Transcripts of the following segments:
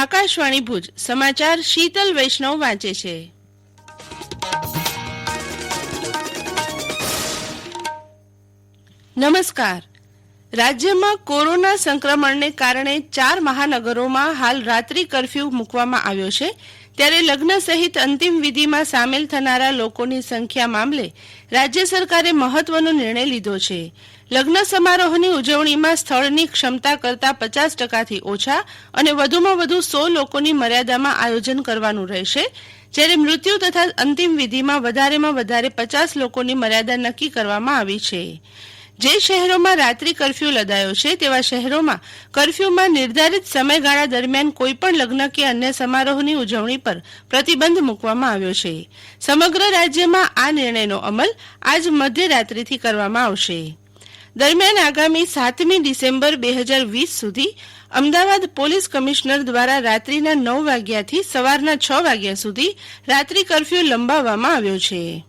આકાશવાણી ભુજ સમાચાર શીતલ વૈષ્ણવ વાંચે છે. નમસ્કાર. રાજ્યમાં કોરોના સંક્રમણને કારણે 4 મહાનગરોમાં હાલ રાત્રિ કર્ફ્યુ મૂકવામાં આવ્યો છે. ત્યારે લગ્ન સહિત અંતિમ વિધિમાં સામેલ થનારા લોકોની સંખ્યા મામલે રાજ્ય સરકારે મહત્વનો નિર્ણય લીધો છે. લગ્ન સમારોહની ઉજવણીમાં સ્થળની ક્ષમતા કરતાં 50%થી ઓછા અને વધુમાં વધુ 100 લોકોની મર્યાદામાં આયોજન કરવાનું રહેશે. જ્યારે મૃત્યુ તથા અંતિમ વિધિમાં વધારેમાં વધારે 50 લોકોની મર્યાદા નક્કી કરવામાં આવી છે. જે શહેરોમાં રાત્રિ કર્ફ્યુ લદાયો છે તેવા શહેરોમાં કર્ફ્યુમાં નિર્ધારિત સમયગાળા દરમિયાન કોઈપણ લગ્ન કે અન્ય સમારોહની ઉજવણી પર પ્રતિબંધ મૂકવામાં આવ્યો છે. સમગ્ર રાજ્યમાં આ નિર્ણયનો અમલ આજ મધ્યરાત્રિથી કરવામાં આવશે. દરમિયાન આગામી 7મી ડિસેમ્બર 2020 સુધી અમદાવાદ પોલીસ કમિશનર દ્વારા રાત્રિના 9 વાગ્યાથી સવારના 6 વાગ્યા સુધી રાત્રિ કર્ફ્યુ લંબાવવામાં આવ્યો છે.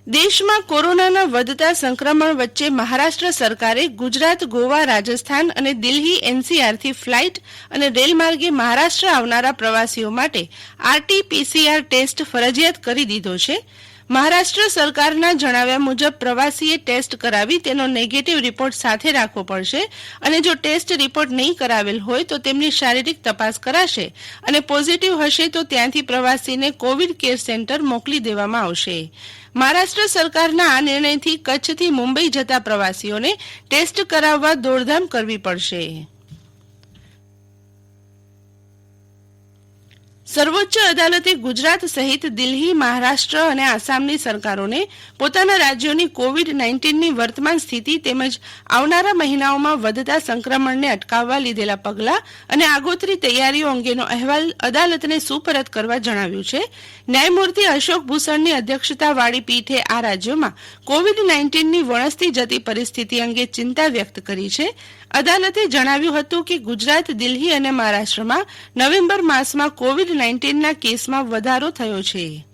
દેશમાં કોરોનાના વધતા સંક્રમણ વચ્ચે મહારાષ્ટ્ર સરકારે ગુજરાત, ગોવા, રાજસ્થાન અને દિલ્હી એનસીઆરથી ફ્લાઇટ અને રેલમાર્ગે મહારાષ્ટ્ર આવનારા પ્રવાસીઓ માટે RT-PCR ટેસ્ટ ફરજિયાત કરી દીધો છે. મહારાષ્ટ્ર સરકારના જણાવ્યા મુજબ પ્રવાસીએ ટેસ્ટ કરાવી તેનો નેગેટિવ રિપોર્ટ સાથે રાખવો પડશે અને જો ટેસ્ટ રિપોર્ટ નહીં કરાવેલ હોય તો તેમની શારીરિક તપાસ કરાશે અને પોઝિટિવ હશે તો ત્યાંથી પ્રવાસીને કોવિડ કેર સેન્ટર મોકલી દેવામાં આવશે. મહારાષ્ટ્ર સરકારના આ નિર્ણયથી કચ્છથી મુંબઈ જતા પ્રવાસીઓને ટેસ્ટ કરાવવા દોડધામ કરવી પડશે. સર્વોચ્ચ અદાલતે ગુજરાત સહિત દિલ્હી, મહારાષ્ટ્ર અને આસામની સરકારોને પોતાના રાજ્યોની કોવિડ-19ની વર્તમાન સ્થિતિ તેમજ આવનારા મહિનાઓમાં વધતા સંક્રમણને અટકાવવા લીધેલા પગલાં અને આગોતરી તૈયારીઓ અંગેનો અહેવાલ અદાલતને સુપરત કરવા જણાવ્યું છે. ન્યાયમૂર્તિ અશોક ભૂષણની અધ્યક્ષતાવાળી પીઠે આ રાજ્યોમાં કોવિડ-19ની વણસતી જતી પરિસ્થિતિ અંગે ચિંતા વ્યક્ત કરી છે. અદાલતે જણાવ્યું હતું કે ગુજરાત, દિલ્હી અને મહારાષ્ટ્રમાં નવેમ્બર માસમાં કોવિડ-19ના કેસમાં વધારો થયો છે.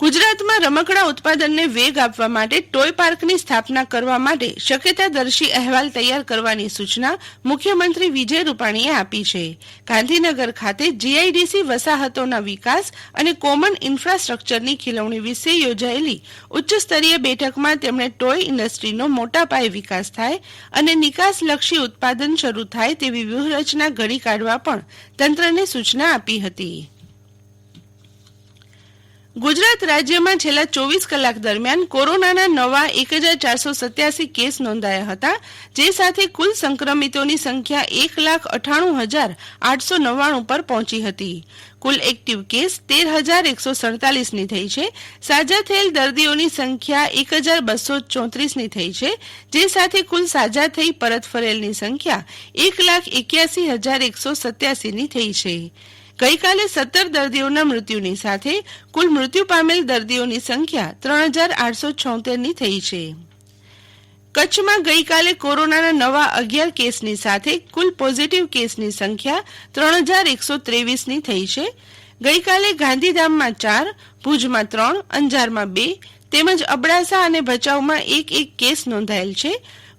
ગુજરાતમાં રમકડા ઉત્પાદનને વેગ આપવા માટે ટોય પાર્કની સ્થાપના કરવા માટે શક્યતાદર્શી અહેવાલ તૈયાર કરવાની સૂચના મુખ્યમંત્રી વિજય રૂપાણીએ આપી છે. ગાંધીનગર ખાતે GIDC વસાહતોના વિકાસ અને કોમન ઇન્ફ્રાસ્ટ્રક્ચરની ખીલવણી વિશે યોજાયેલી ઉચ્ચસ્તરીય બેઠકમાં તેમણે ટોય ઇન્ડસ્ટ્રીનો મોટા પાયે વિકાસ થાય અને નિકાસલક્ષી ઉત્પાદન શરૂ થાય તેવી વ્યૂહરચના ઘડી કાઢવા પણ તંત્રને સૂચના આપી હતી. ગુજરાત રાજ્યમાં છેલ્લા 24 કલાક દરમિયાન કોરોનાના નવા 1487 કેસ નોંધાયા હતા, જે સાથે કુલ સંક્રમિતોની સંખ્યા 1,98,899 પર પહોંચી હતી. કુલ એક્ટિવ કેસ 13,147ની થઈ છે. સાજા થયેલ દર્દીઓની સંખ્યા 1,234ની થઈ છે, જે સાથે કુલ સાજા થઈ પરત ફરેલની સંખ્યા 1,81,187ની થઈ છે. ગઈકાલે 17 દર્દીઓના મૃત્યુની સાથે કુલ મૃત્યુ પામેલ દર્દીઓની સંખ્યા 3,876ની થઈ છે. કચ્છમાં ગઈકાલે કોરોનાના નવા 11 કેસની સાથે કુલ પોઝિટિવ કેસની સંખ્યા 3,123ની થઈ છે. ગઈકાલે ગાંધીધામમાં 4, ભુજમાં 3, અંજારમાં 2 તેમજ અબડાસા અને ભચાઉમાં 1 કેસ નોંધાયેલ છે.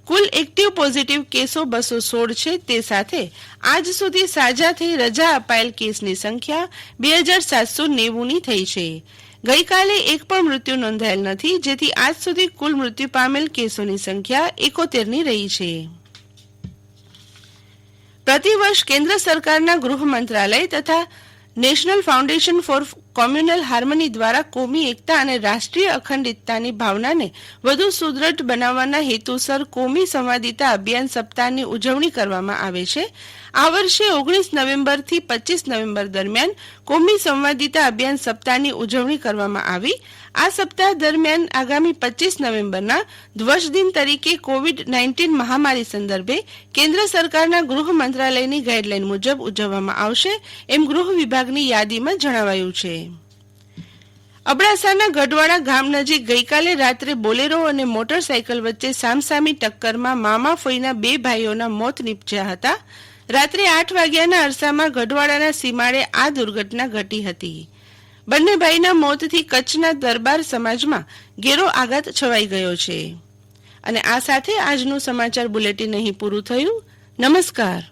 કુલ એક્ટિવ પોઝિટિવ કેસો 216 છે. તે સાથે આજ સુધી સાજા થઈ રજા અપાયેલ કેસની સંખ્યા 2,790ની થઈ છે. ગઈકાલે એક પણ મૃત્યુ નોંધાયેલ નથી, જેથી આજ સુધી કુલ મૃત્યુ પામેલ કેસોની સંખ્યા 71ની રહી છે. પ્રતિવર્ષ કેન્દ્ર સરકારના ગૃહ મંત્રાલય તથા national foundation for communal harmony દ્વારા કોમી એકતા અને રાષ્ટ્રીય અખંડિતતાની ભાવનાને વધુ સુદૃઢ બનાવવાના હેતુસર કોમી સંવાદિતા અભિયાન સપ્તાહની ઉજવણી કરવામાં આવે છે. આ વર્ષે 19 નવેમ્બરથી 25 નવેમ્બર દરમિયાન કોમી સંવાદિતા અભિયાન સપ્તાહની ઉજવણી કરવામાં આવી. આ સપ્તાહ દરમિયાન આગામી 25 નવેમ્બરના ધ્વજ દિન તરીકે કોવિડ-19 મહામારી સંદર્ભે કેન્દ્ર સરકારના ગૃહ મંત્રાલયની ગાઈડલાઈન મુજબ ઉજવવામાં આવશે, એમ ગૃહ વિભાગની યાદીમાં જણાવાયું છે. અબડાસાના ગઢવાડા ગામ નજીક ગઈકાલે રાત્રે બોલેરો અને મોટરસાયકલ વચ્ચે સામસામી ટક્કરમાં મામા ફોઈના 2 ભાઈઓના મોત નીપજ્યા હતા. રાત્રે 8 વાગ્યાના અરસામાં ગઢવાડાના સીમાડે આ દુર્ઘટના ઘટી હતી. બંને ભાઈના મોતથી કચ્છના દરબાર સમાજમાં ઘેરો આઘાત છવાઈ ગયો છે. અને આ સાથે આજનું સમાચાર બુલેટિન અહીં પૂરું થયું. નમસ્કાર.